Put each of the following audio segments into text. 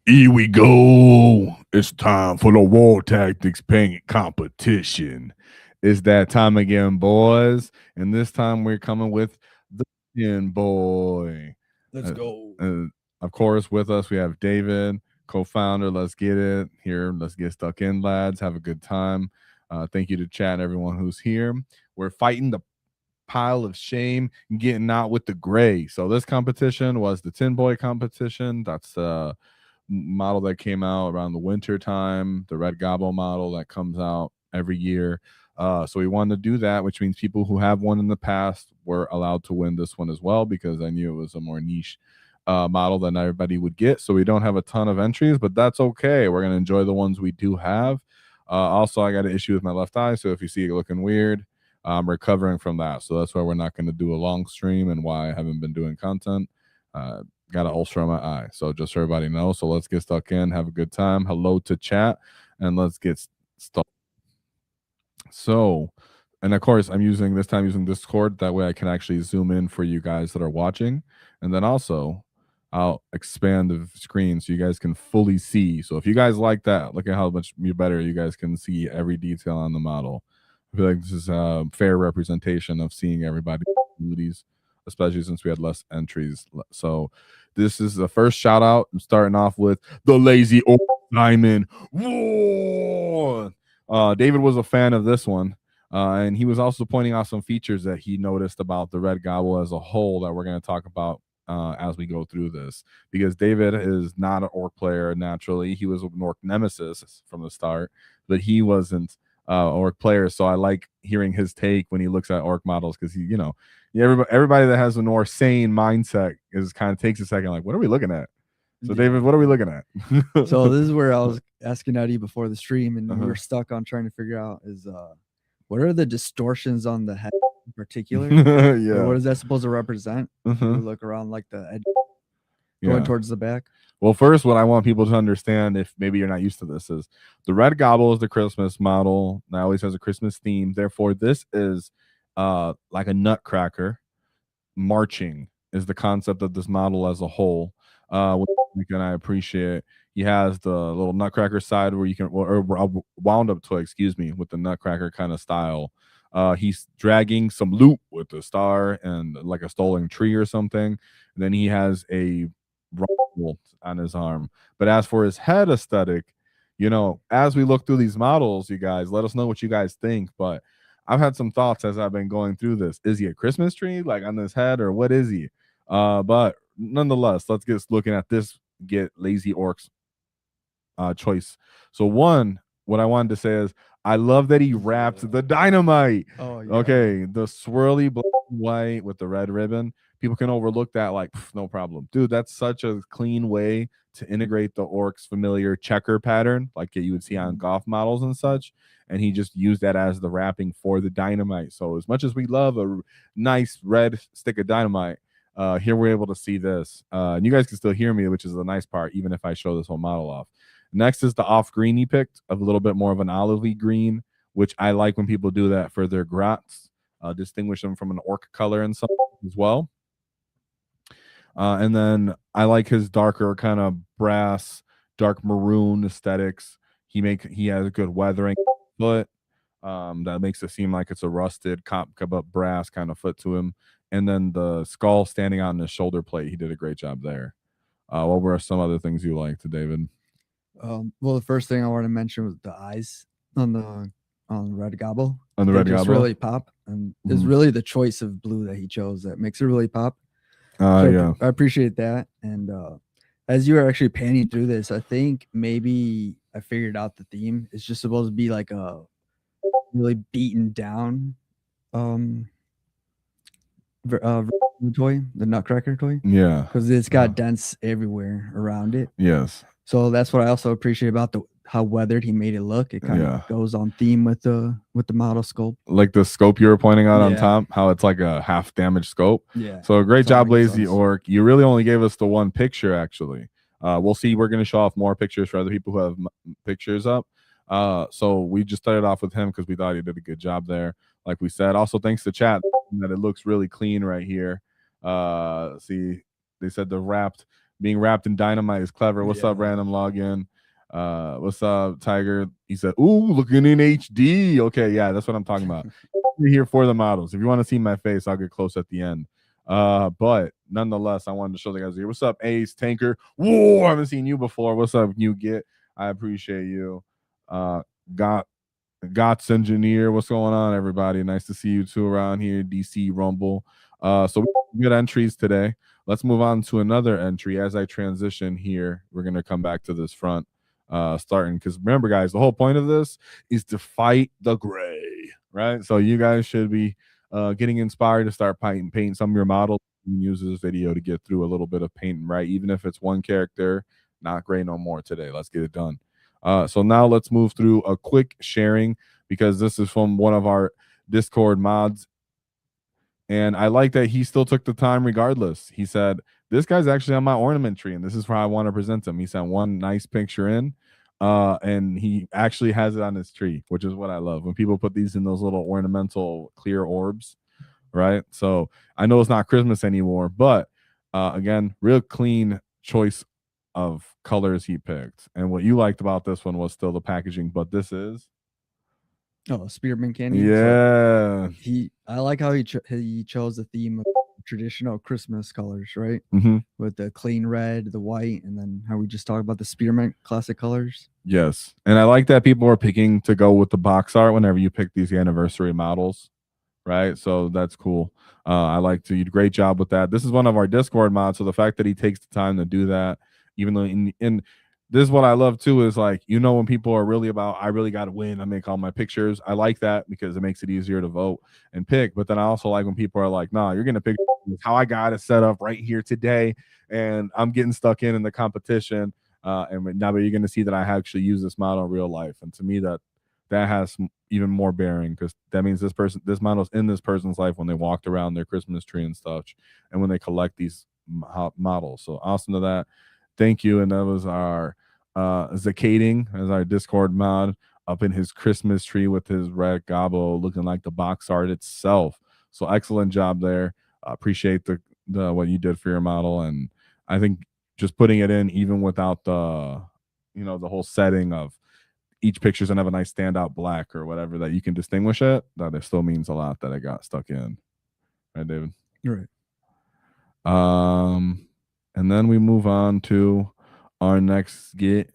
Here we go. It's time for the War Tactics paint competition. It's that time again, boys. And this time we're coming with the Tinboy. Let's go. Of course, with us we have David, co-founder. Let's get it here. Let's get stuck in, lads. Have a good time. Thank you to chat and everyone who's here. We're fighting the pile of shame and getting out with the gray. So this competition was the Tinboy competition. That's model that came out around the winter time, the red Gobbo model that comes out every year. So we wanted to do that, which means people who have one in the past were allowed to win this one as well, because I knew it was a more niche model than everybody would get. So we don't have a ton of entries, but that's okay. We're going to enjoy the ones we do have. Also, I got an issue with my left eye, so if you see it looking weird, I'm recovering from that. So that's why we're not going to do a long stream and why I haven't been doing content. Got an ulcer on my eye. So just so everybody knows. So let's get stuck in. Have a good time. Hello to chat. And let's get stuck. So, and of course, I'm using Discord. That way I can actually zoom in for you guys that are watching. And then also, I'll expand the screen so you guys can fully see. So if you guys like that, look at how much better you guys can see every detail on the model. I feel like this is a fair representation of seeing everybody's abilities, especially since we had less entries. So this is the first shout out. I'm starting off with the Lazy Orc Diamond. Whoa! David was a fan of this one. And he was also pointing out some features that he noticed about the red Gobbo as a whole that we're going to talk about as we go through this, because David is not an orc player naturally. He was an orc nemesis from the start, but he wasn't orc player. So I like hearing his take when he looks at orc models, because he, everybody that has a more sane mindset is kind of takes a second, like, what are we looking at? So David, what are we looking at? So this is where I was asking Eddie before the stream, and we were stuck on trying to figure out is what are the distortions on the head in particular? Yeah. What is that supposed to represent? You look around like the edge going towards the back. Well, first, what I want people to understand, if maybe you're not used to this, is the red Gobbo is the Christmas model. That always has a Christmas theme. Therefore, this is like a nutcracker. Marching is the concept of this model as a whole. Which I appreciate. He has the little nutcracker side where you can, or wound up toy, excuse me, with the nutcracker kind of style. He's dragging some loot with the star and like a stolen tree or something. And then he has a rifle on his arm. But as for his head aesthetic, as we look through these models, you guys, let us know what you guys think. But I've had some thoughts as I've been going through this. Is he a Christmas tree like on his head, or what is he? But nonetheless, let's get looking at this. Get Lazy Orc's choice. So one, what I wanted to say is I love that he wrapped the dynamite. Oh, yeah. Okay, the swirly black and white with the red ribbon. People can overlook that like no problem, dude. That's such a clean way to integrate the orc's familiar checker pattern, like you would see on golf models and such. And he just used that as the wrapping for the dynamite. So as much as we love a nice red stick of dynamite, here we're able to see this. And you guys can still hear me, which is the nice part, even if I show this whole model off. Next is the off green he picked, of a little bit more of an olivey green, which I like when people do that for their grots, distinguish them from an orc color and something as well. And then I like his darker kind of brass, dark maroon aesthetics. He has a good weathering foot. That makes it seem like it's a rusted brass kind of foot to him. And then the skull standing out in his shoulder plate, he did a great job there. What were some other things you liked, David? Well, the first thing I want to mention was the eyes on the red Gobbo. On the red Gobbo, really pop, and it's really the choice of blue that he chose that makes it really pop. Yeah, I appreciate that. And as you were actually panning through this, I think maybe I figured out the theme. It's just supposed to be like a really beaten down toy, the nutcracker toy. Yeah, because it's got dents everywhere around it. Yes. So that's what I also appreciate about how weathered he made it look. It kind of goes on theme with the model scope. Like the scope you were pointing out on top, how it's like a half damage scope. Yeah. So great job, Lazy Orc. You really only gave us the one picture, actually. We'll see. We're going to show off more pictures for other people who have pictures up. So we just started off with him because we thought he did a good job there. Like we said, also thanks to chat that it looks really clean right here. See, they said the wrapped Being wrapped in dynamite is clever. What's up, Yeah. random login? What's up, Tiger? He said, "Ooh, looking in HD." Okay, yeah, that's what I'm talking about. You're here for the models. If you want to see my face, I'll get close at the end. But nonetheless, I wanted to show the guys here. What's up, Ace Tanker? Whoa, I haven't seen you before. What's up, you get? I appreciate you. Got Gots engineer. What's going on, everybody? Nice to see you too around here. DC Rumble. So we got entries today. Let's move on to another entry as I transition here. We're gonna come back to this front, starting because remember, guys, the whole point of this is to fight the gray, right? So you guys should be getting inspired to start painting some of your models. You can use this video to get through a little bit of painting, right? Even if it's one character, not gray no more today. Let's get it done. So now let's move through a quick sharing because this is from one of our Discord mods. And I like that he still took the time regardless. He said, this guy's actually on my ornament tree, and this is how I want to present him. He sent one nice picture in, and he actually has it on his tree, which is what I love. When people put these in those little ornamental clear orbs, right? So I know it's not Christmas anymore, but again, real clean choice of colors he picked. And what you liked about this one was still the packaging, but this is Spearman Canyon. yeah. So I like how he chose the theme of traditional Christmas colors, right? Mm-hmm. With the clean red, the white, and then how we just talked about the spearmint classic colors. Yes, and I like that people are picking to go with the box art whenever you pick these anniversary models, right? So that's cool. I like to. You did a great job with that. This is one of our Discord mods, so the fact that he takes the time to do that, even though in this is what I love too is like when people are really about I really got to win. I make all my pictures. I like that because it makes it easier to vote and pick. But then I also like when people are like, "Nah, you're gonna pick how I got it set up right here today," and I'm getting stuck in the competition. And now you're going to see that I actually use this model in real life, and to me that has even more bearing because that means this model's in this person's life when they walked around their Christmas tree and stuff, and when they collect these models. So awesome to that. Thank you. And that was our Zacading as our Discord mod up in his Christmas tree with his red Gobbo looking like the box art itself. So excellent job there. Appreciate the what you did for your model, and I think just putting it in even without the the whole setting of each picture's gonna have a nice standout black or whatever that you can distinguish it, that it still means a lot that it got stuck in. Right, David? Right. And then we move on to our next get,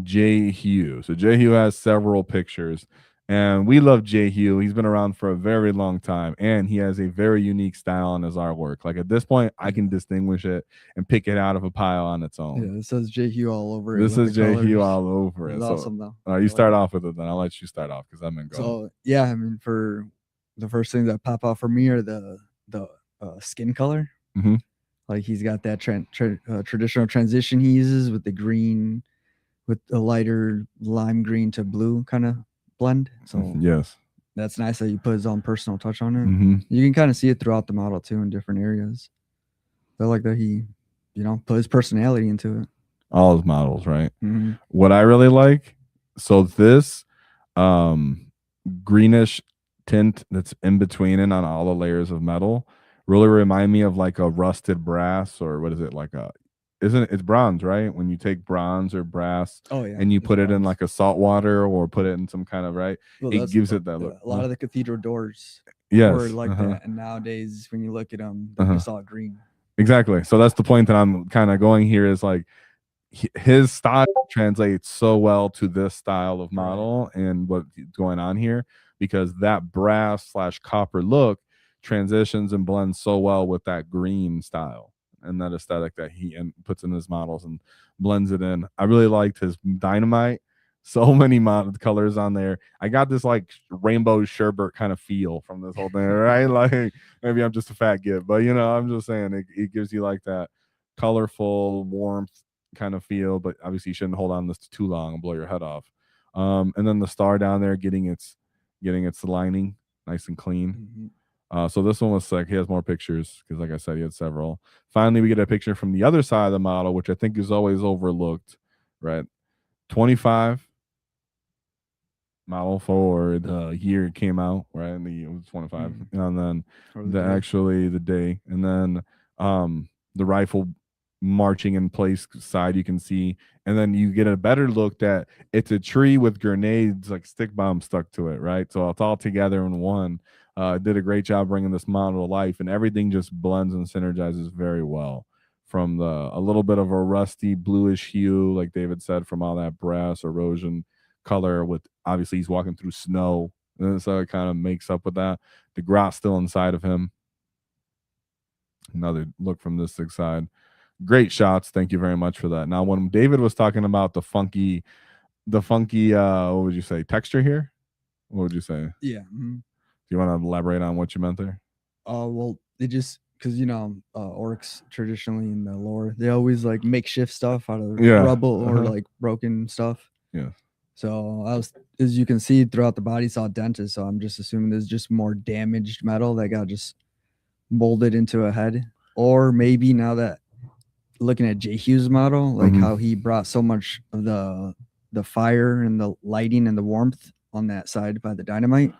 Jay Hugh. So Jay Hugh has several pictures, and we love Jay Hugh. He's been around for a very long time, and he has a very unique style in his artwork. Like at this point, I can distinguish it and pick it out of a pile on its own. Yeah, it says Jay Hugh all over it. This is Jay Hugh all over it. It's So, awesome though. You start off with it, then I'll let you start off because I'm in go. So yeah, I mean, for the first things that pop out for me are the skin color. Mm-hmm. Like he's got that traditional transition he uses with the green, with a lighter lime green to blue kind of blend. So yes, that's nice that you put his own personal touch on it. Mm-hmm. You can kind of see it throughout the model too in different areas. I like that he, put his personality into it. All his models, right? Mm-hmm. What I really like, so this greenish tint that's in between and on all the layers of metal really remind me of like a rusted brass, or what is it, like a it's bronze, right? When you take bronze or brass and you put it in like a salt water or put it in some kind of it gives it that look. A lot of the cathedral doors were like that, and nowadays when you look at them, they're just all green. Exactly. So that's the point that I'm kind of going here is like his style translates so well to this style of model and what's going on here, because that brass / copper look transitions and blends so well with that green style and that aesthetic that he puts in his models and blends it in. I really liked his dynamite. So many colors on there. I got this like rainbow sherbet kind of feel from this whole thing, right? Like maybe I'm just a fat git, but I'm just saying it gives you like that colorful warmth kind of feel, but obviously you shouldn't hold on this too long and blow your head off. And then the star down there getting its lining nice and clean. Mm-hmm. So this one was like, he has more pictures because like I said, he had several. Finally, we get a picture from the other side of the model, which I think is always overlooked, right? 25 model for the year it came out, right? And it was 25. And then the day, and then the rifle marching in place side you can see, and then you get a better look that it's a tree with grenades like stick bombs stuck to it, right? So it's all together in one. Did a great job bringing this model to life, and everything just blends and synergizes very well. From a little bit of a rusty bluish hue, like David said, from all that brass erosion color, with obviously he's walking through snow, and so it kind of makes up with that. The grot's still inside of him. Another look from this side. Great shots. Thank you very much for that. Now, when David was talking about the funky, what would you say, texture here? What would you say? Yeah. Do you want to elaborate on what you meant there? Well, they just because orcs traditionally in the lore, they always like makeshift stuff out of rubble or like broken stuff. Yeah. So as you can see throughout the body, it's all dented. So I'm just assuming there's just more damaged metal that got just molded into a head. Or maybe now that looking at J. Hughes' model, like how he brought so much of the fire and the lighting and the warmth on that side by the dynamite.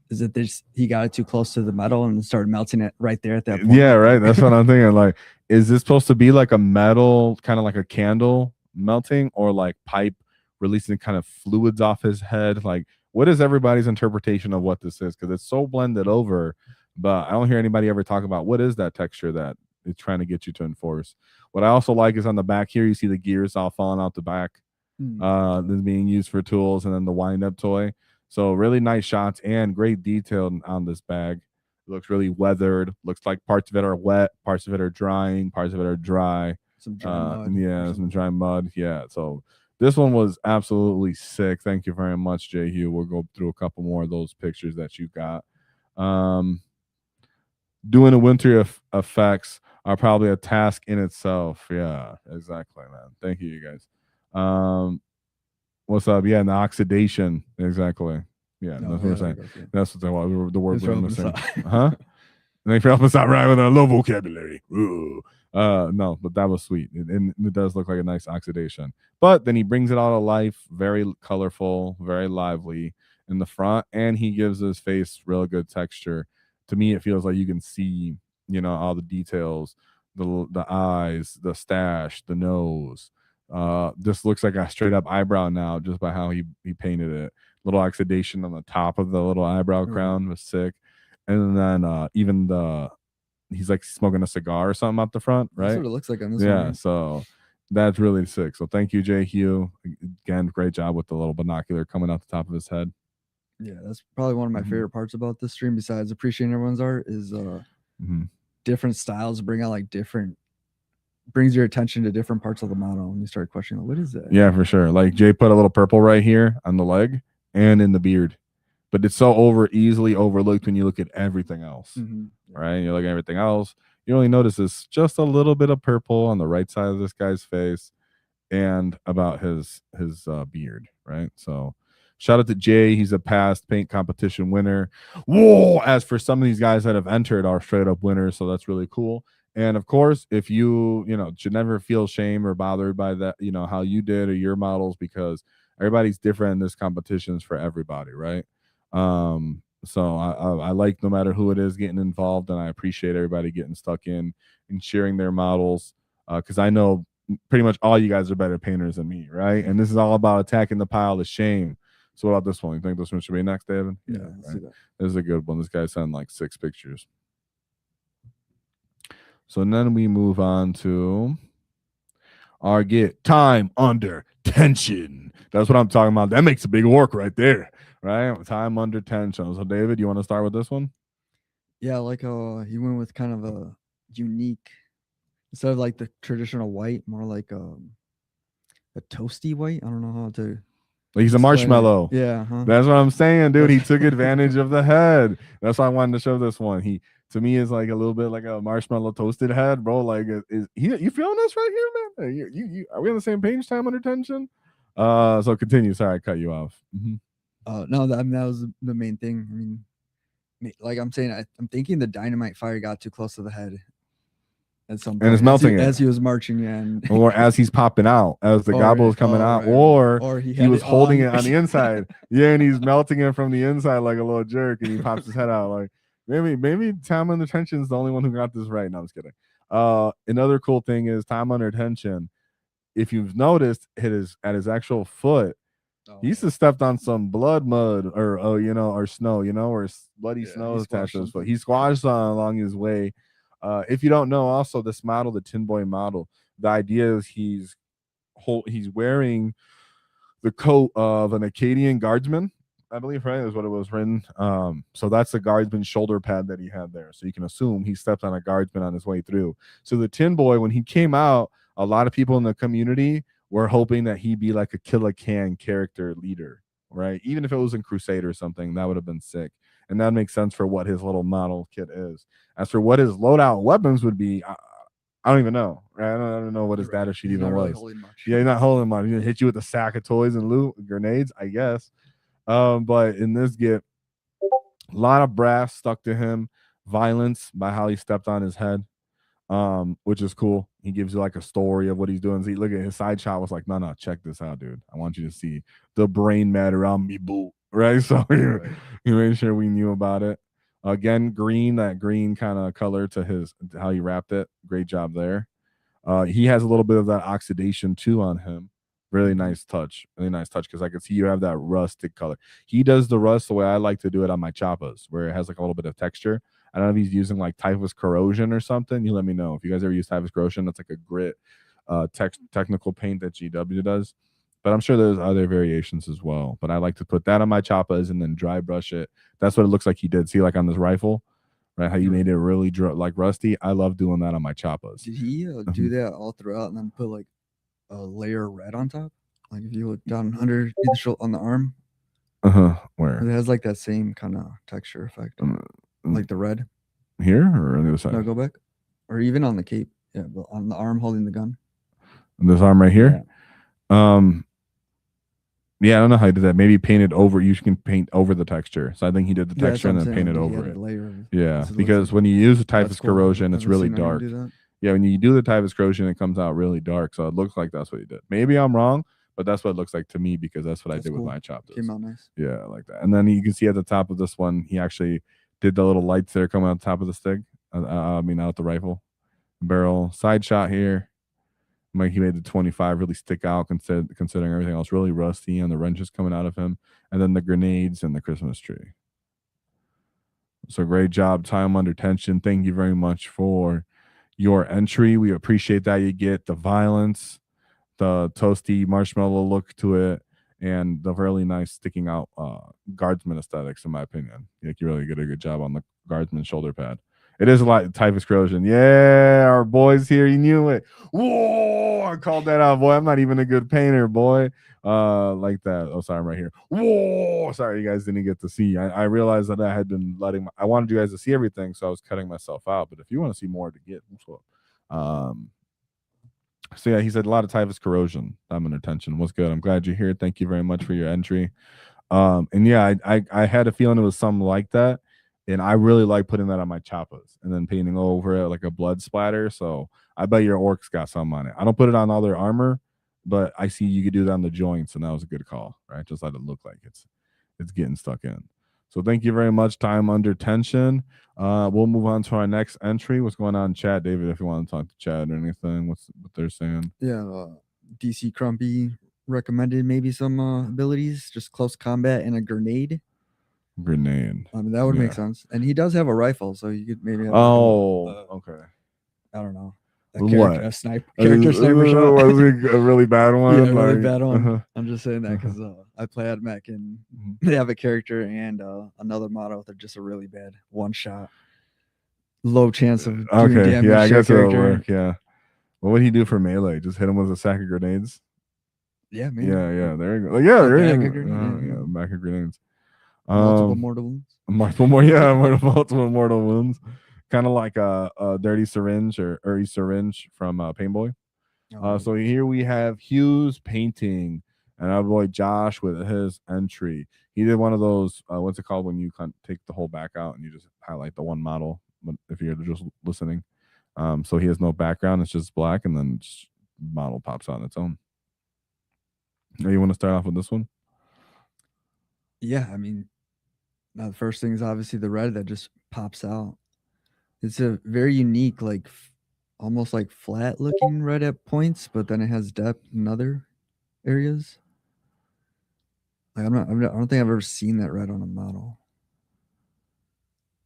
Is that he got it too close to the metal and started melting it right there at that point? Yeah, right. That's what I'm thinking. Like, is this supposed to be like a metal, kind of like a candle melting, or like pipe releasing kind of fluids off his head? Like, what is everybody's interpretation of what this is? Because it's so blended over, but I don't hear anybody ever talk about what is that texture that it's trying to get you to enforce. What I also like is on the back here, you see the gears all falling out the back. This is being used for tools, and then the wind-up toy. So really nice shots and great detail on this bag. It looks really weathered. Looks like parts of it are wet, parts of it are drying, parts of it are dry. Some dry mud. Yeah, some dry mud. Yeah. So this one was absolutely sick. Thank you very much, J. Hugh. We'll go through a couple more of those pictures that you got. Doing the winter effects are probably a task in itself. Yeah, exactly, man. Thank you, you guys. What's up? Yeah, and the oxidation. Exactly. Yeah, that's what we're saying. Okay. That's what the word we're missing. Huh? Thanks for helping us out right with our low vocabulary. Ooh. No, but that was sweet. It does look like a nice oxidation. But then he brings it all to life, very colorful, very lively in the front, and he gives his face real good texture. To me, it feels like you can see, all the details, the eyes, the stash, the nose. This looks like a straight up eyebrow now, just by how he painted it. Little oxidation on the top of the little eyebrow crown was sick, and then even he's like smoking a cigar or something out the front, right? That's what it looks like on this one. Yeah, so that's really sick. So thank you, J. Hugh. Again, great job with the little binocular coming out the top of his head. Yeah, that's probably one of my favorite parts about this stream, besides appreciating everyone's art, is different styles bring out like brings your attention to different parts of the model, and you start questioning, what is that? Yeah, for sure. Like Jay put a little purple right here on the leg and in the beard, but it's so easily overlooked when you look at everything else. Right? You look at everything else, you only notice this just a little bit of purple on the right side of this guy's face and about his beard, right? So shout out to Jay. He's a past paint competition winner. Whoa! As for some of these guys that have entered, are straight up winners, so that's really cool. And of course, if you should never feel shame or bothered by that, how you did or your models, because everybody's different and this competition's for everybody, right? So I like, no matter who it is, getting involved, and I appreciate everybody getting stuck in and sharing their models, because I know pretty much all you guys are better painters than me, right? And this is all about attacking the pile of shame. So what about this one? You think this one should be next, David? Yeah, right. This is a good one. This guy sent like 6 pictures. So then we move on to our get time under tension. That's what I'm talking about. That makes a big work right there, right? Time under tension. So David, you want to start with this one? Yeah, like he went with kind of a unique, instead of like the traditional white, more like a toasty white. I don't know how to. Like he's a marshmallow. Yeah, that's what I'm saying, dude. He took advantage of the head. That's why I wanted to show this one. He, to me, is like a little bit like a marshmallow toasted head, bro. Like, you feeling this right here, man? You are we on the same page? Time under tension. So continue. Sorry, I cut you off. No, that was the main thing. I mean, like I'm saying, I'm thinking the dynamite fire got too close to the head. At some point, and it's melting as he was marching, or as he's popping out, as the gobbo is coming out, right. or he was holding it on the inside. Yeah, and he's melting it from the inside like a little jerk, and he pops his head out. Like maybe Tom in the tension is the only one who got this right. No, I'm just kidding. Another cool thing is time under tension. If you've noticed, at his actual foot, Oh, he used to stepped on some blood mud or or snow, or bloody yeah, snow he attached squashed to his foot. something. He squashed on along his way. If you don't know, also this model, the Tinboy model, the idea is he's wearing the coat of an Acadian guardsman, I believe, right? Is what it was written. So that's the guardsman shoulder pad that he had there. So you can assume he stepped on a guardsman on his way through. So the Tin Boy, when he came out, a lot of people in the community were hoping that he'd be like a Kill a Can character leader, right? Even if it was in Crusade or something, that would have been sick. And that makes sense for what his little model kit is. As for what his loadout weapons would be, I don't even know. Right? I don't know what his You're right. data sheet He's even not really was. holding much. Yeah, he's not holding money. He's gonna hit you with a sack of toys and loot grenades, I guess. But in this get a lot of brass stuck to him, violence by how he stepped on his head, which is cool. He gives you like a story of what he's doing. See, look at his side shot was like, no, check this out, dude. I want you to see the brain matter on me, boo. Right? So Right. he made sure we knew about it. Again, green, that green kind of color to his how he wrapped it. Great job there. He has a little bit of that oxidation too on him. Really Mhm. nice touch. Really nice touch because I can see you have that rustic color. He does the rust the way I like to do it on my choppas, where it has like a little bit of texture. I don't know if he's using like typhus corrosion or something. You let me know if you guys ever use typhus corrosion. That's like a grit, technical paint that GW does. But I'm sure there's other variations as well. But I like to put that on my choppas and then dry brush it. That's what it looks like he did. See, like on this rifle, right? How you Right. made it really like rusty. I love doing that on my choppas. Did he do that all throughout and then put like a layer of red on top? Like if you look down under on the arm, it Where? has like that same kind of texture effect, Um, like the red. Here or on the other No, side? go back, or even on the cape. Yeah, but on the arm holding the gun. On this arm right Yeah, here. Um, yeah, I don't know how he did that. Maybe painted over. You can paint over the texture. So I think he did the yeah, that's texture what and I'm then saying. painted Did he over add a it. layer of? Yeah, This looks like because when you use the that's typhus cool. corrosion, I it's haven't really seen anyone dark. do that. Yeah, when you do the typhus corrosion, it comes out really dark. So it looks like that's what he did. Maybe I'm wrong, but that's what it looks like to me because that's what I That's did with cool. my Came chapters. out nice. Yeah, like that. And then you can see at the top of this one, he actually did the little lights there coming out the top of the stick. I mean, out the rifle barrel. Side shot here. Like he made the 25 really stick out, considering everything else really rusty and the wrenches coming out of him, and then the grenades and the Christmas tree. So great job, time under tension. Thank you very much for your entry. We appreciate that. You get the violence, the toasty marshmallow look to it, and the really nice sticking out guardsman aesthetics, in my opinion. Like you really did a good job on the guardsman shoulder pad. It is a lot of typhus corrosion. Yeah, our boys here, you knew it. Whoa, I called that out, boy. I'm not even a good painter, boy. Like that. Oh, sorry, I'm right here. Whoa, sorry, you guys didn't get to see. I realized that I had been I wanted you guys to see everything, so I was cutting myself out. But if you want to see more to get, um, so yeah, he said a lot of typhus corrosion. I'm in attention. What's good? I'm glad you're here. Thank you very much for your entry. And yeah, I had a feeling it was something like that, and I really like putting that on my choppas and then painting over it like a blood splatter. So I bet your orcs got some on it. I don't put it on all their armor, but I see you could do that on the joints, and that was a good call, right? Just let it look like it's getting stuck in. So thank you very much. Time under tension. We'll move on to our next entry. What's going on in chat, David? If you want to talk to chat or anything, what they're saying? Yeah, DC Crumpy recommended maybe some abilities, just close combat and a grenade. Grenade. I mean, that would make Yeah. sense. And he does have a rifle, so you could maybe have like Oh, okay. I don't know, What? character sniper shot. Was it a really bad one? Yeah, a really Like, bad one. uh-huh, I'm just saying that uh-huh. because I play at Mech and Mhm. they have a character and another model. They're just a really bad one shot, low chance of doing Okay, yeah, damage I to your guess it'll character. work. Yeah. What would he do for melee? Just hit him with a sack of grenades? Yeah, maybe Yeah, there you go. Like, yeah, a there bag you of grenade. go. Yeah, Yeah, back of grenades. multiple Um, mortal wounds. multiple more, yeah, multiple mortal wounds. Kind of like a dirty syringe or a syringe from Painboy. Oh, So here we have Hughes painting, and our boy Josh with his entry. He did one of those. What's it called when you take the whole back out and you just highlight the one model? If you're just listening, so he has no background; it's just black, and then just model pops out on its own. You want to start off with this one? yeah. I mean, now the first thing is obviously the red that just pops out. It's a very unique, like almost like flat looking red at points, but then it has depth in other areas. Like I don't think I've ever seen that red on a model.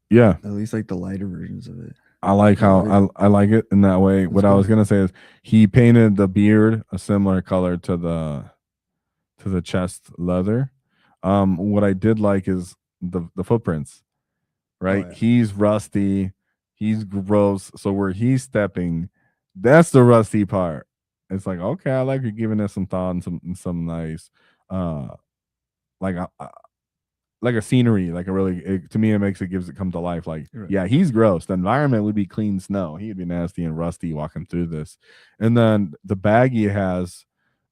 Yeah, At least like the lighter versions of it. I like But how I like it in that way. that's What I cool. was gonna say is he painted the beard a similar color to the chest leather. What I did like is the footprints. Oh Right, yeah. he's rusty, he's gross. So where he's stepping, that's the rusty part. It's like okay, I like you giving it some thought and some nice, uh, like like a scenery, like a really to me it makes it gives it come to life. Like Right. yeah, he's gross. The environment would be clean snow. He'd be nasty and rusty walking through this, and then the bag he has,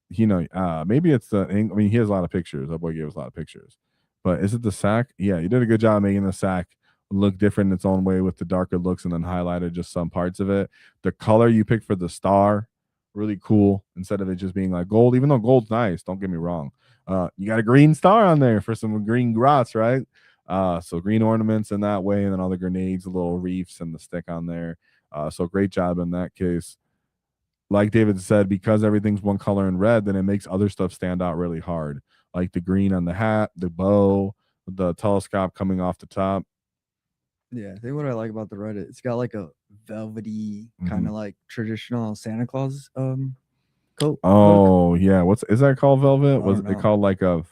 maybe it's the. I mean, he has a lot of pictures. That boy gave us a lot of pictures, but is it the sack? Yeah, you did a good job making the sack look different in its own way with the darker looks, and then highlighted just some parts of it. The color you picked for the star, really cool. Instead of it just being like gold, even though gold's nice. Don't get me wrong. You got a green star on there for some green grots, right? So green ornaments in that way, and then all the grenades, the little reefs, and the stick on there. So great job in that case. Like David said, because everything's one color in red, then it makes other stuff stand out really hard. Like the green on the hat, the bow, the telescope coming off the top. Yeah, I think what I like about the red, it's got like a velvety kind Mhm. of like traditional Santa Claus coat look. Oh yeah, what's is that called? Velvet? I Was don't it know. called like a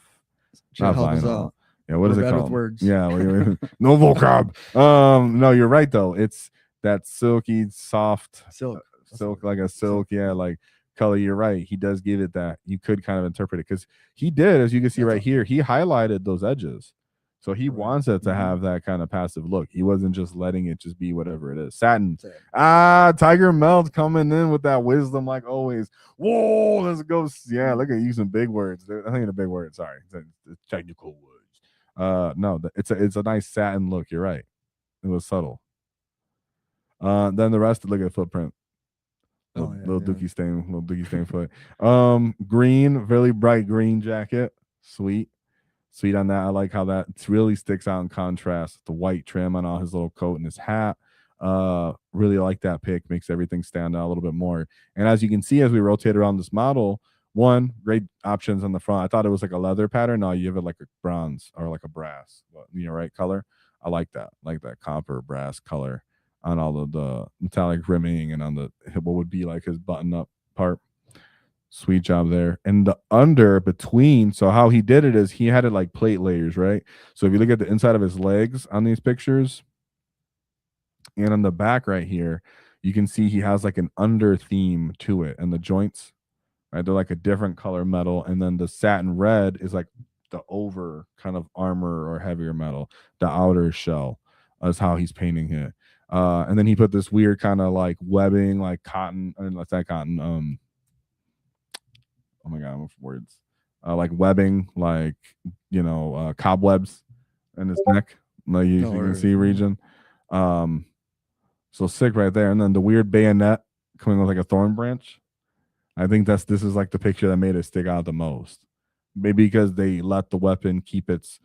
Should not help us vinyl? out. Yeah, what We're is it bad with called? words. Yeah, no vocab. No, you're right though. It's that silky, soft Silk. That's the silk, word. like a silk. Silk. Yeah, like color. You're right. He does give it that. You could kind of interpret it because he did, as you can see That's right a here. He highlighted those edges, so he right. wants it to Mm-hmm. have that kind of passive look. He wasn't just letting it just be whatever it is. Satin. Sad. Tiger Melt coming in with that wisdom like always. Whoa, let's go. Yeah, look at using big words. I think the big word. Sorry, it's technical words. No, it's a nice satin look. You're right. It was subtle. Then the rest, look at the footprint. Oh yeah, yeah. Little dookie stain foot. Green, really bright green jacket. Sweet. Sweet on that. I like how that really sticks out in contrast. The white trim on all his little coat and his hat. Really like that pick. Makes everything stand out a little bit more. And as you can see, as we rotate around this model, one great options on the front. I thought it was like a leather pattern. No, you have it like a bronze or like a brass. Right color. I like that copper brass color on all of the metallic rimming and on the what would be like his button up part. Sweet job there. And the under between, so how he did it is he had it like plate layers, right? So if you look at the inside of his legs on these pictures and on the back right here, you can see he has like an under theme to it and the joints, right? They're like a different color metal. And then the satin red is like the over kind of armor or heavier metal. The outer shell is how he's painting it. And then he put this weird kind of like webbing, like cotton, and that's that cotton, oh my god, I'm for words. Like webbing, like cobwebs in his neck, like you can see region. Um, so sick right there. And then the weird bayonet coming with like a thorn branch. I think this is like the picture that made it stick out the most. Maybe because they let the weapon keep its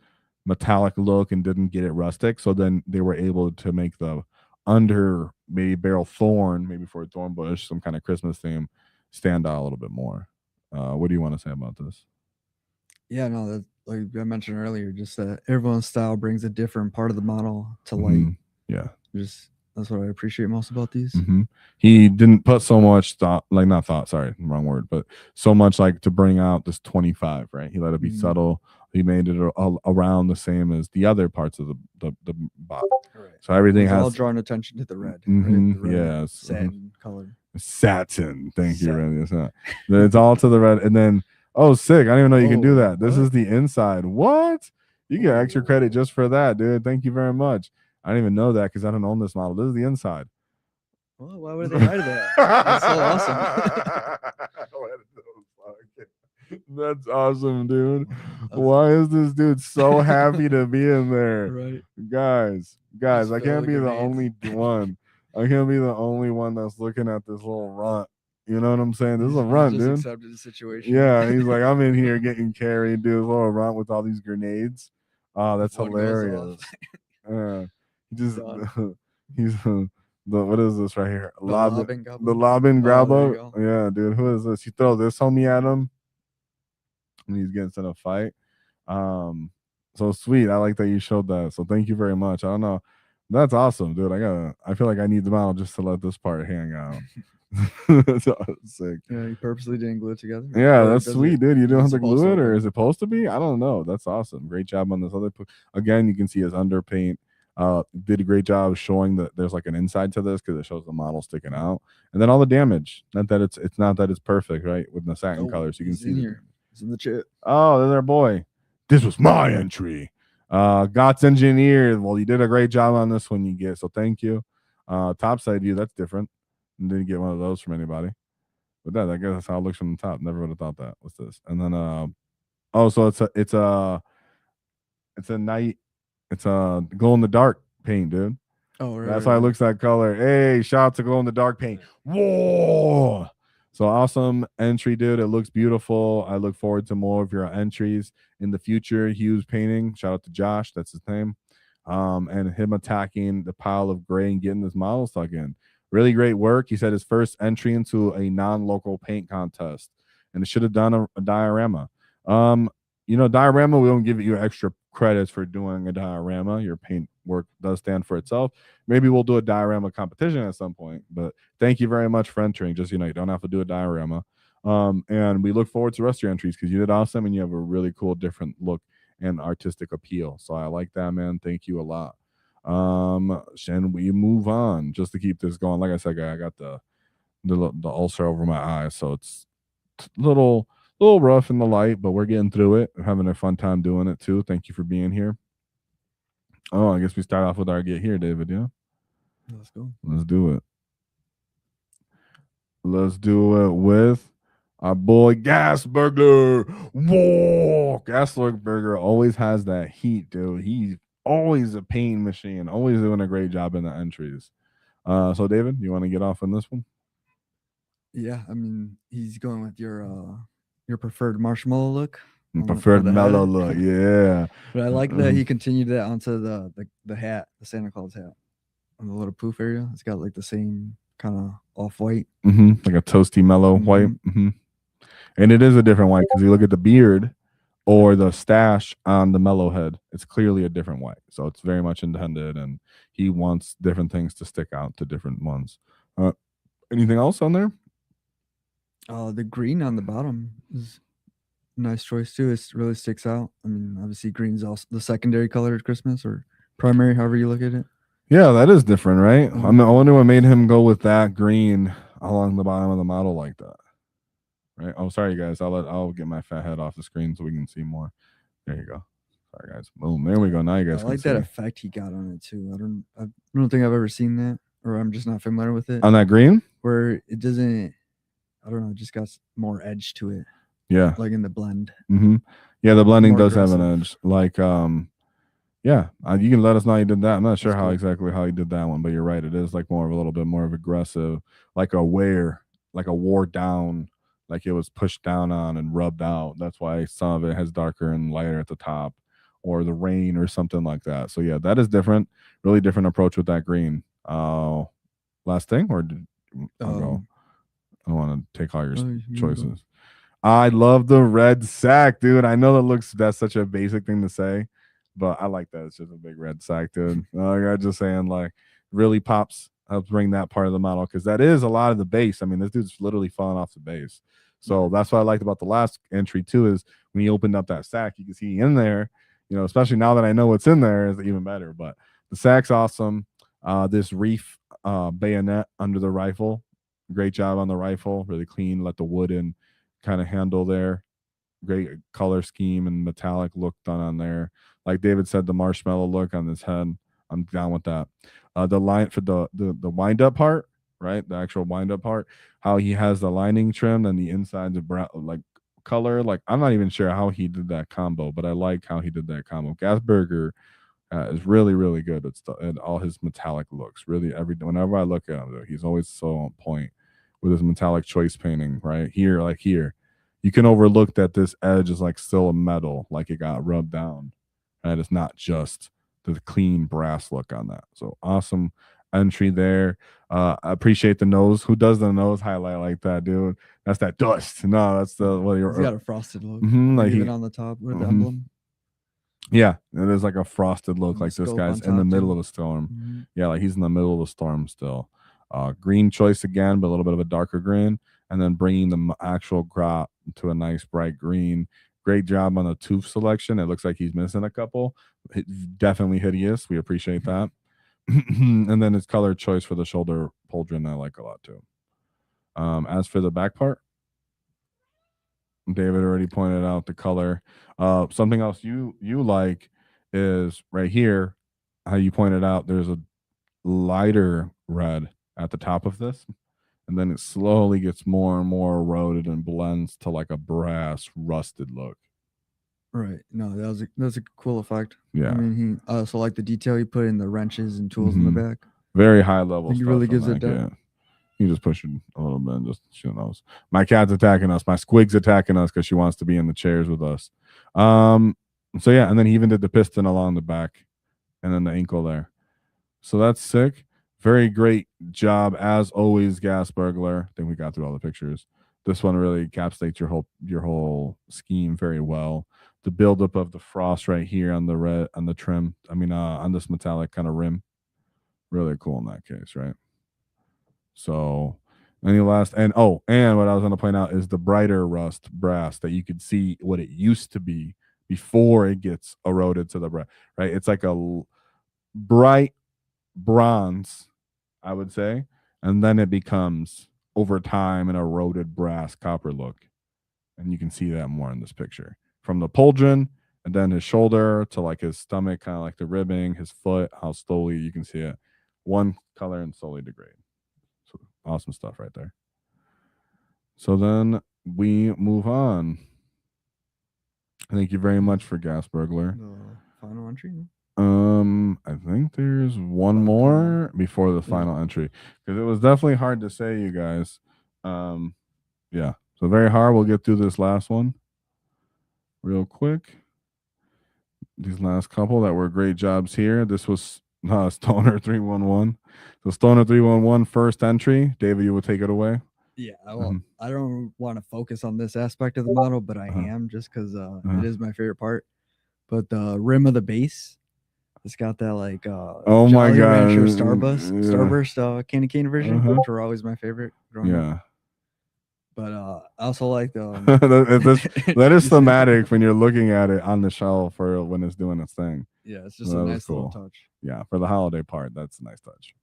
metallic look and didn't get it rustic. So then they were able to make the under maybe barrel thorn, maybe for a thorn bush, some kind of Christmas theme, stand out a little bit more. What do you want to say about this? Yeah, no, that like I mentioned earlier, just that everyone's style brings a different part of the model to light. Mm-hmm. Yeah. Just that's what I appreciate most about these. Mm-hmm. He didn't put so much thought, like not thought, sorry, wrong word, but so much like to bring out this 25, right? He let it be subtle. He made it around the same as the other parts of the bot. Right. So everything It's has all drawing attention to the red, mm-hmm, right? The red yes, satin color. satin. Thank you, Randy. It's all to the red, and then sick! I didn't even know you can do that. This is the inside. What? You get extra credit just for that, dude. Thank you very much. I didn't even know that because I don't own this model. This is the inside. Well, why would they hide that? That's so awesome. That's awesome, dude. Why is this dude so happy to be in there? Right. Guys, I can't be the only one. I can't be the only one that's looking at this little runt. You know what I'm saying? This is a runt, dude. Accepted the situation. Yeah, he's like, I'm in here getting carried, dude. A little runt with all these grenades. Oh, that's hilarious. He just he's what is this right here? The Lobbin Gobbo. The Lobbin Oh, there you Grabbo. go. Yeah, dude. Who is this? You throw this homie at him and he's getting in a fight. So sweet. I like that you showed that. So thank you very much. I don't know. That's awesome, dude. I feel like I need the model just to let this part hang out. That's sick. Yeah, you purposely didn't glue it together. Yeah, Or that's does sweet, it- dude. You is don't it have to supposed glue it, to or look- is it supposed to be? I don't know. That's awesome. Great job on this other. Again, you can see his underpaint. Did a great job showing that there's like an inside to this because it shows the model sticking out, and then all the damage. Not that it's not that it's perfect, right? With the satin Oh, colors, you can he's see in the here. He's in the chat. Oh, there's our boy. This was my entry. Gots engineered. Well, you did a great job on this one, you get. So thank you. Top side view, that's different. Didn't get one of those from anybody. But that, I guess that's how it looks from the top. Never would have thought that. What's this? And then so it's a night, it's a glow in the dark paint, dude. Oh, right. That's why it looks that color. Hey, shout out to glow in the dark paint. Whoa. So awesome entry, dude. It looks beautiful. I look forward to more of your entries in the future. Hughes painting. Shout out to Josh. That's his name. And him attacking the pile of gray and getting his model stuck in. Really great work. He said his first entry into a non-local paint contest, and it should have done a diorama. Diorama, we don't give you extra credits for doing a diorama. Your paint work does stand for itself. Maybe we'll do a diorama competition at some point, but thank you very much for entering. Just, you don't have to do a diorama. And we look forward to the rest of your entries because you did awesome and you have a really cool, different look and artistic appeal. So I like that, man. Thank you a lot. And we move on just to keep this going. Like I said, I got the ulcer over my eye, so it's little rough in the light, but we're getting through it. We're having a fun time doing it too. Thank you for being here. Oh, I guess we start off with our get here, David. Yeah, let's go. Let's do it. Let's do it with our boy Gasburger. Whoa, Gasburger always has that heat, dude. He's always a pain machine. Always doing a great job in the entries. So David, you want to get off on this one? Yeah, I mean, he's going with your preferred marshmallow look. Preferred mellow look, yeah. But I like that he continued that onto the hat, the Santa Claus hat, on the little poof area. It's got like the same kind of off white, like a toasty mellow white. And it is a different white because you look at the beard or the stash on the mellow head, it's clearly a different white. So it's very much intended, and he wants different things to stick out to different ones. Anything else on there? The green on the bottom is a nice choice too. It really sticks out. I mean, obviously green's also the secondary color at Christmas, or primary, however you look at it. Yeah, that is different, right? I wonder what made him go with that green along the bottom of the model like that. Right? Oh, sorry guys. I'll get my fat head off the screen so we can see more. There you go. Sorry guys. Boom. There we go. Now you guys I like that effect he got on it too. I don't think I've ever seen that, or I'm just not familiar with it. On that green? Where it doesn't, I don't know, it just got more edge to it. Yeah. Like in the blend. Yeah, the blending does have an edge. Like yeah, you can let us know how you did that. I'm not sure exactly how you did that one, but you're right. It is like more of a little bit more of aggressive, like a wore down, like it was pushed down on and rubbed out. That's why some of it has darker and lighter at the top, or the rain or something like that. So yeah, that is different. Really different approach with that green. Last thing, or I'll go. I don't want to take all your choices. I love the red sack, dude. I know that's such a basic thing to say, but I like that. It's just a big red sack, dude. I'm just saying, like, really helps bring that part of the model, because that is a lot of the base. I mean, this dude's literally falling off the base. So that's what I liked about the last entry too, is when he opened up that sack, you can see in there, especially now that I know what's in there, is even better. But the sack's awesome. This reef bayonet under the rifle, great job on the rifle, really clean, let the wooden kind of handle there. Great color scheme and metallic look done on there. Like David said, the marshmallow look on his head, I'm down with that. The line for the wind up part, right? The actual wind up part, how he has the lining trimmed and the insides of brown, like color. Like, I'm not even sure how he did that combo, but I like how he did that combo. Gasburger is really, really good at all his metallic looks. Really, whenever I look at him, he's always so on point with his metallic choice painting. Right here, like here, you can overlook that this edge is like still a metal, like it got rubbed down, and it's not just the clean brass look on that. So awesome entry there. I appreciate the nose. Who does the nose highlight like that, dude? That's that dust. No, that's the what He's got a frosted look. like Even on the top with the mhm. emblem. Yeah, it is like a frosted look, And the like this scope guy's on in the top, middle too. of a storm. Mhm. Yeah, like he's in the middle of a storm still. Green choice again, but a little bit of a darker green, and then bringing the actual grot to a nice bright green. Great job on the tooth selection. It looks like he's missing a couple. Definitely hideous. We appreciate that. And then his color choice for the shoulder pauldron, I like a lot too. As for the back part, David already pointed out the color. Something else you like is right here, how you pointed out there's a lighter red at the top of this, and then it slowly gets more and more eroded and blends to like a brass rusted look. Right. No, that was a cool effect. Yeah. I mean, he also like the detail he put in the wrenches and tools in the back. Very high level He stuff. really from gives that it depth. kid. You just push it a little bit and just she knows. My cat's attacking us. My squig's attacking us because she wants to be in the chairs with us. So yeah, and then he even did the piston along the back and then the ankle there. So that's sick. Very great job as always, Gas Burglar. I think we got through all the pictures. This one really encapsulates your whole scheme very well. The buildup of the frost right here on the red on the trim. I mean, on this metallic kind of rim. Really cool in that case, right? So, any last and what I was going to point out is the brighter rust brass that you could see what it used to be before it gets eroded to the brass. Right? It's like a bright bronze, I would say, and then it becomes over time an eroded brass copper look, and you can see that more in this picture from the pauldron and then his shoulder to like his stomach, kind of like the ribbing, his foot, how slowly you can see it one color and slowly degrade. So awesome stuff right there. So then we move on. Thank you very much for Gas Burglar. The final entry. No? I think there's one Final more before the Yeah. final entry because it was definitely hard to say, you guys. Yeah, so very hard. We'll get through this last one real quick. These last couple that were great jobs here. This was Stoner 311. So Stoner 311 first entry. David, you will take it away. Yeah, well, I don't want to focus on this aspect of the model, but I am just because it is my favorite part. But the rim of the base, it's got that like oh my Jolly god, Rancher Starburst candy cane version, which were always my favorite growing up. But I also like the that is thematic when you're looking at it on the shelf or when it's doing its thing. Yeah, it's just a nice little touch. Yeah, for the holiday part, that's a nice touch.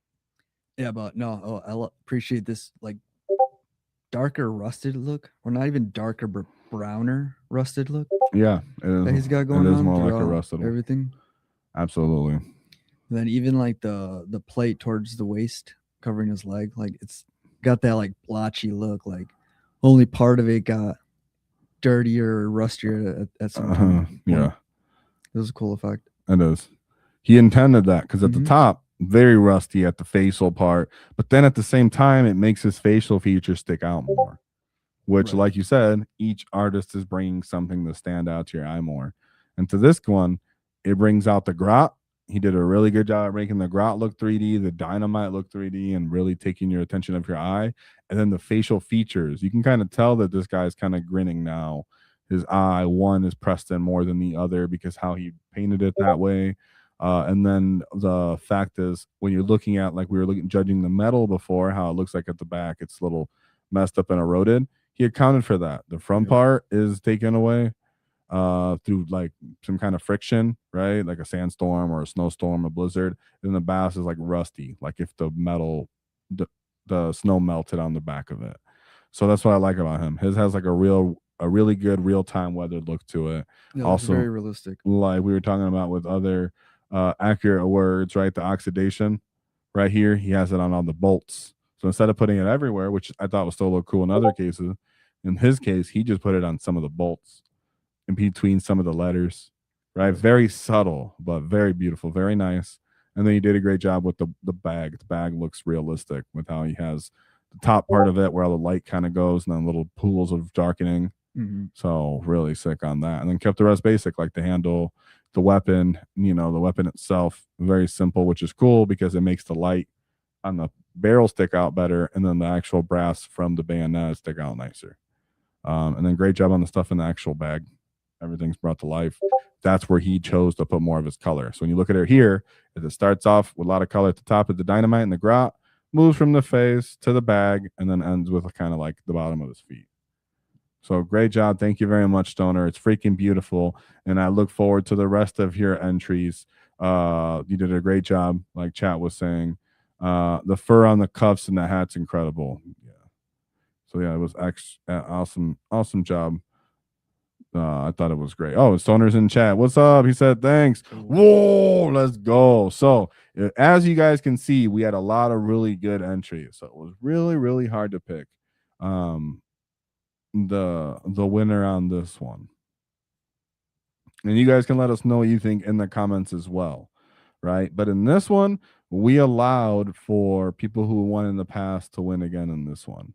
Yeah, but no, I appreciate this like darker rusted look, or not even darker, but browner rusted look. Yeah, that he's got going on. More like a rusted everything. Absolutely. And then even like the plate towards the waist covering his leg, like it's got that like blotchy look. Like only part of it got dirtier or rustier at some time. Yeah, it was a cool effect. It is. He intended that because at the top, very rusty at the facial part, but then at the same time, it makes his facial features stick out more. Which, like you said, each artist is bringing something to stand out to your eye more. And to this one, it brings out the grot. He did a really good job at making the grot look 3D, the dynamite look 3D, and really taking your attention of your eye. And then the facial features, you can kind of tell that this guy's kind of grinning now. His eye, one is pressed in more than the other because how he painted it that way. And then the fact is, when you're looking at, like we were judging the metal before, how it looks like at the back, it's a little messed up and eroded. He accounted for that. The front part is taken away through like some kind of friction, right? Like a sandstorm or a snowstorm, a blizzard. And the bass is like rusty, like if the metal, the snow melted on the back of it. So that's what I like about him. His has like a really good real-time weather look to it. Yeah, also very realistic. Like we were talking about with other accurate words, right? The oxidation right here, he has it on all the bolts. So instead of putting it everywhere, which I thought was still look cool in other cases, in his case, he just put it on some of the bolts in between some of the letters, right? Very subtle, but very beautiful, very nice. And then he did a great job with the bag. The bag looks realistic with how he has the top part of it where all the light kind of goes and then little pools of darkening. So really sick on that. And then kept the rest basic, like the handle, the weapon, the weapon itself, very simple, which is cool because it makes the light on the barrel stick out better, and then the actual brass from the bayonet stick out nicer. And then great job on the stuff in the actual bag. Everything's brought to life. That's where he chose to put more of his color. So when you look at it here, it starts off with a lot of color at the top of the dynamite and the grot, moves from the face to the bag, and then ends with kind of like the bottom of his feet. So great job. Thank you very much, Stoner. It's freaking beautiful. And I look forward to the rest of your entries. You did a great job, like chat was saying. The fur on the cuffs and the hat's incredible. Yeah. So yeah, it was awesome job. I thought it was great. Oh, Stoner's in chat. What's up? He said thanks. Whoa, let's go. So as you guys can see, we had a lot of really good entries. So it was really hard to pick. The winner on this one. And you guys can let us know what you think in the comments as well, right? But in this one, we allowed for people who won in the past to win again in this one.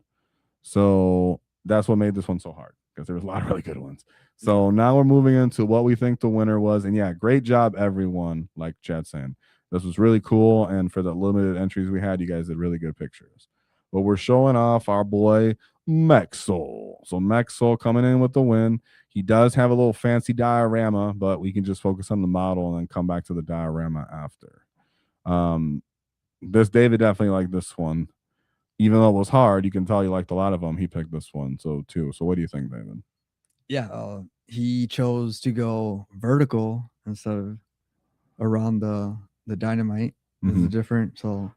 So that's what made this one so hard, because there was a lot of really good ones. So now we're moving into what we think the winner was. And yeah, great job, everyone, like Chad's saying. This was really cool. And for the limited entries we had, you guys did really good pictures. But we're showing off our boy Mexel. So Mexel coming in with the win. He does have a little fancy diorama, but we can just focus on the model and then come back to the diorama after. This David definitely liked this one. Even though it was hard, you can tell he liked a lot of them. He picked this one, so too. So what do you think, David? Yeah, he chose to go vertical instead of around the dynamite. Is different. So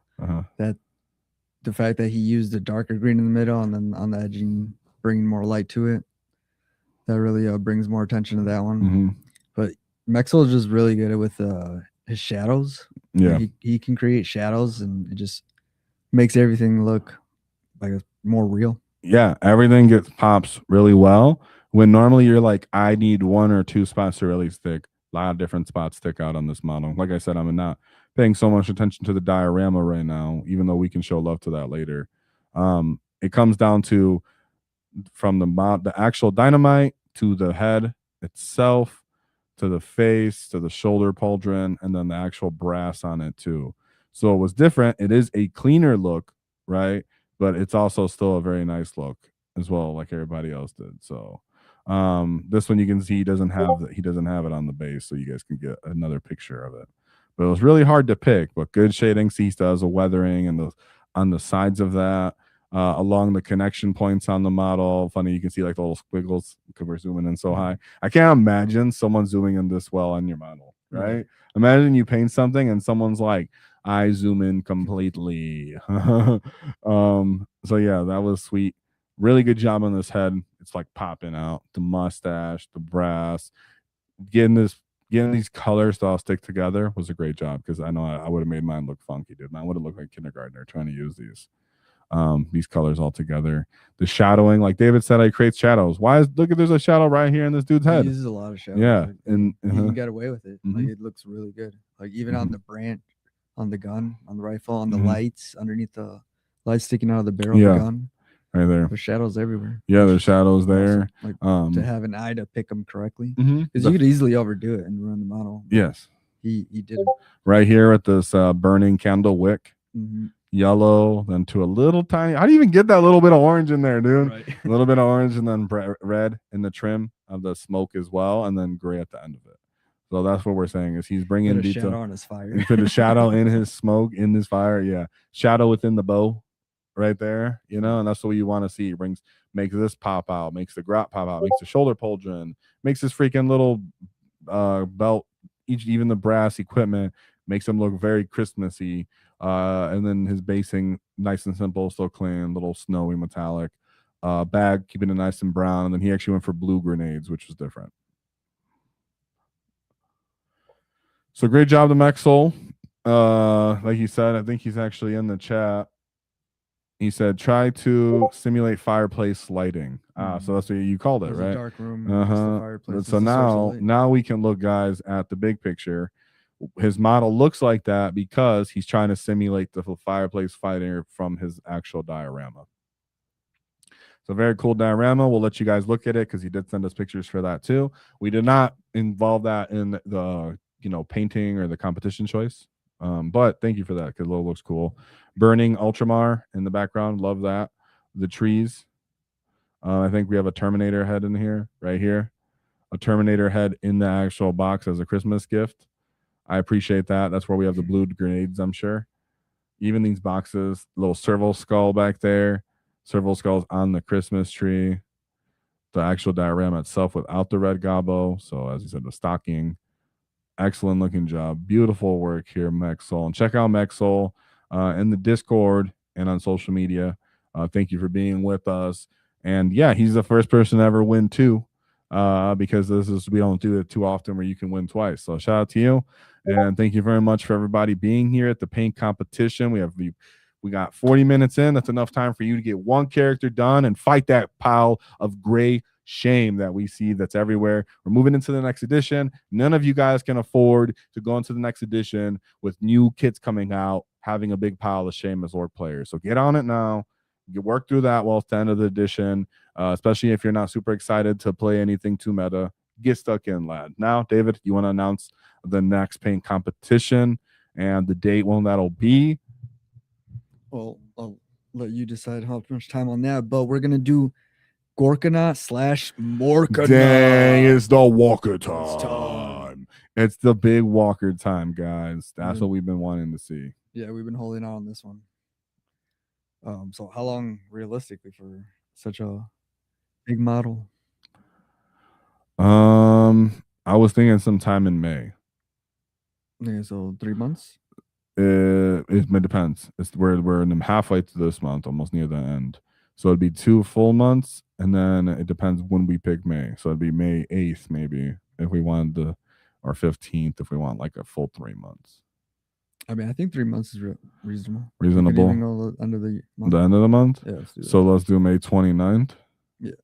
that the fact that he used the darker green in the middle and then on the edging bringing more light to it, that really brings more attention to that one. But Mexel is just really good with his shadows. Yeah, he can create shadows, and it just makes everything look like it's more real. Yeah, everything gets pops really well. When normally you're like, I need one or two spots to really stick. A lot of different spots stick out on this model. Like I said, I'm not paying so much attention to the diorama right now, even though we can show love to that later. It comes down to from the actual dynamite to the head itself, to the face, to the shoulder pauldron, and then the actual brass on it too. So it was different. It is a cleaner look, right? But it's also still a very nice look as well, like everybody else did. So this one you can see he doesn't have it on the base, so you guys can get another picture of it. But it was really hard to pick, but good shading. See, he still has a weathering and on the sides of that. Along the connection points on the model. Funny, you can see like the little squiggles because we're zooming in so high. I can't imagine someone zooming in this well on your model, right? Imagine you paint something and someone's like, I zoom in completely. So yeah, that was sweet. Really good job on this head. It's like popping out. The mustache, the brass, getting these colors to all stick together was a great job, because I know I would have made mine look funky, dude. Mine would have looked like kindergartner trying to use these colors all together. The shadowing, like David said, I create shadows. Look at, there's a shadow right here in this dude's head. He uses a lot of shadows. Yeah, and he can get away with it. Like it looks really good. Like even on the branch, on the gun, on the rifle, on the lights, underneath the lights sticking out of the barrel of the gun. Right there. There's shadows everywhere. Yeah, there's shadows there. Like to have an eye to pick them correctly. Because you could easily overdo it and ruin the model. Yes. He did it. Right here at this burning candle wick. Yellow, then to a little tiny. How do you even get that little bit of orange in there, dude? Right. A little bit of orange, and then red in the trim of the smoke as well, and then gray at the end of it. So that's what we're saying, is he's bringing detail. Shadow on his fire. He put a shadow in his smoke, in his fire. Yeah, shadow within the bow, right there. And that's what you want to see. It makes this pop out, makes the grot pop out, makes the shoulder pauldron, makes this freaking little belt, even the brass equipment makes them look very Christmassy. And then his basing, nice and simple, still clean, little snowy metallic. Bag, keeping it nice and brown. And then he actually went for blue grenades, which was different. So great job to Mexel. Like he said, I think he's actually in the chat. He said, try to simulate fireplace lighting. So that's what you called it, right? Dark room. Fireplace. So now we can look, guys, at the big picture. His model looks like that because he's trying to simulate the fireplace fighter from his actual diorama. So very cool diorama. We'll let you guys look at it because he did send us pictures for that too. We did not involve that in the painting or the competition choice. But thank you for that because Low looks cool. Burning Ultramar in the background, love that. The trees. I think we have a Terminator head in here, right here. A Terminator head in the actual box as a Christmas gift. I appreciate that. That's where we have the blue grenades, I'm sure. Even these boxes, little serval skull back there. Serval skulls on the Christmas tree. The actual diorama itself without the red Gobbo. So as you said, the stocking. Excellent looking job. Beautiful work here, Mexol. And check out Mexol in the Discord and on social media. Thank you for being with us. And yeah, he's the first person to ever win two. Because we don't do it too often where you can win twice. So shout out to you. And thank you very much for everybody being here at the paint competition. We got 40 minutes in. That's enough time for you to get one character done and fight that pile of gray shame that we see that's everywhere. We're moving into the next edition. None of you guys can afford to go into the next edition with new kits coming out, having a big pile of shame as Lord players. So get on it now. You work through that while it's the end of the edition, especially if you're not super excited to play anything too meta. Get stuck in, lad. Now, David, you want to announce the next paint competition and the date when that'll be? Well, I'll let you decide how much time on that, but we're going to do Gorkana/Morkana. Dang, it's the Walker time. It's the big Walker time, guys. That's what we've been wanting to see. Yeah, we've been holding out on this one. So how long realistically for such a big model? I was thinking sometime in May. Yeah, so 3 months. It depends. We're in halfway to this month, almost near the end. So it'd be 2 full months, and then it depends when we pick May. So it'd be May 8th, maybe, if we wanted or 15th, if we want like a full 3 months. I mean, I think 3 months is reasonable. Reasonable. Even go the end of the month. The end of the month? Yeah, let's do that. So let's do May 29th. Yeah.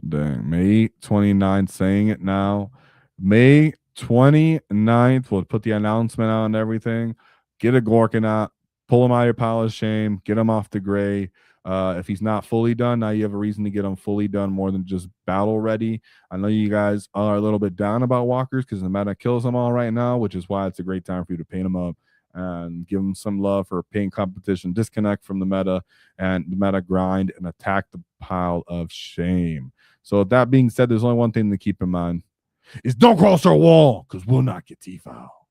Dang, May 29th, saying it now. May 29th, we'll put the announcement out and everything. Get a Gorkana, pull him out of your pile of shame, get him off the gray. If he's not fully done, now you have a reason to get him fully done more than just battle ready. I know you guys are a little bit down about walkers because the meta kills them all right now, which is why it's a great time for you to paint them up and give them some love for paint competition, disconnect from the meta and the meta grind and attack the pile of shame. So that being said, there's only one thing to keep in mind is don't cross our wall because we'll not get T-foul.